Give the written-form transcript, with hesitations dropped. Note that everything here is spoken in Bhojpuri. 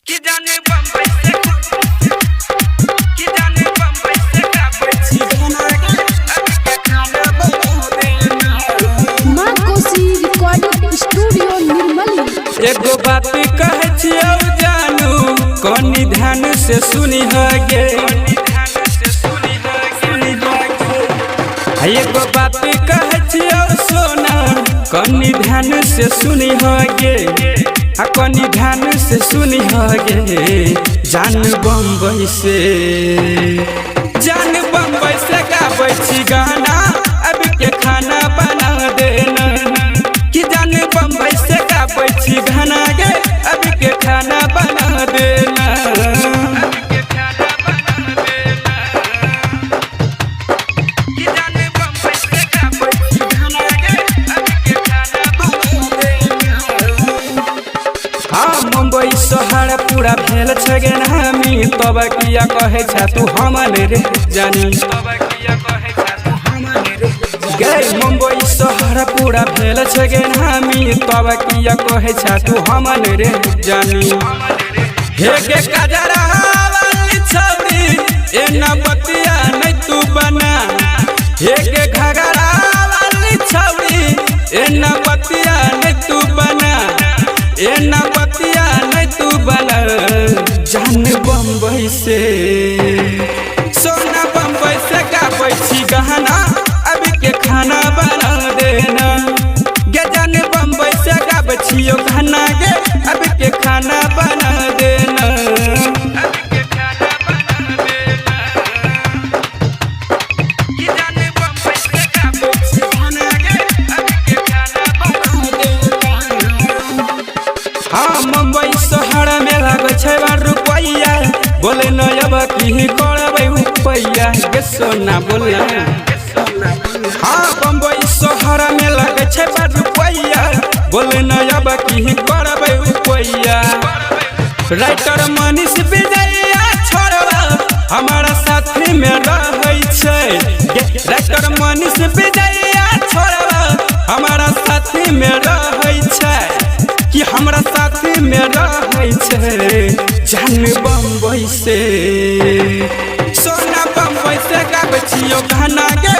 कि जाने बम्बई से कि जाने बम्बई से का बची गाना अब के खाना बना देना। माँ कोसी रिकॉर्डिंग स्टूडियो निर्मली। एगो बात कहै छियौ जानू कनी ध्यान से सुनी हगे। एगो बात कहै छियौ सोना कनी ध्यान से सुनी हगे। कनी ध्यान से सुनी हगे। जान बम्बई से गाबै छी गाना अब के खाना बना देना। कि जान बम्बई से गाबै छी गाना गे अब के खाना बना देना। मुंबई शहर पूरा भेल छगे नामी तब किया कहे छ तू हमने रे जानी। गए मुंबई शहर पूरा भेल छगे नामी तब किया कहे छ तू हमने रे जानी। हे के काजरा वाली छौरी एना बतिया नहीं तू बना। हे के घगरा वाली छौरी एना बतिया नहीं तू बना। एना बतिया नहीं तू बना। जान बम्बई से सोना बम्बई से गाबै छी गाना अब के खाना बना देना। गे जान बम्बई से गाबै छियो गाना गे अब के खाना बना देना। मुंबई शहर में लागै छै रुपैया बोले न अब की करबै रुपैया गे सोना बोला। बम्बई शहर में लागै छै रुपैया बोले न अब की करबै रुपैया। राइटर मनीष विजया छोड़वा हमारा साथी में रहै छै। राइटर मनीष विजया छोड़वा हमारा साथी में रहै छै। कि हमरा साथी में रहै छै। जान बम्बई से सोना बम्बई से गाबै छियो गाना गे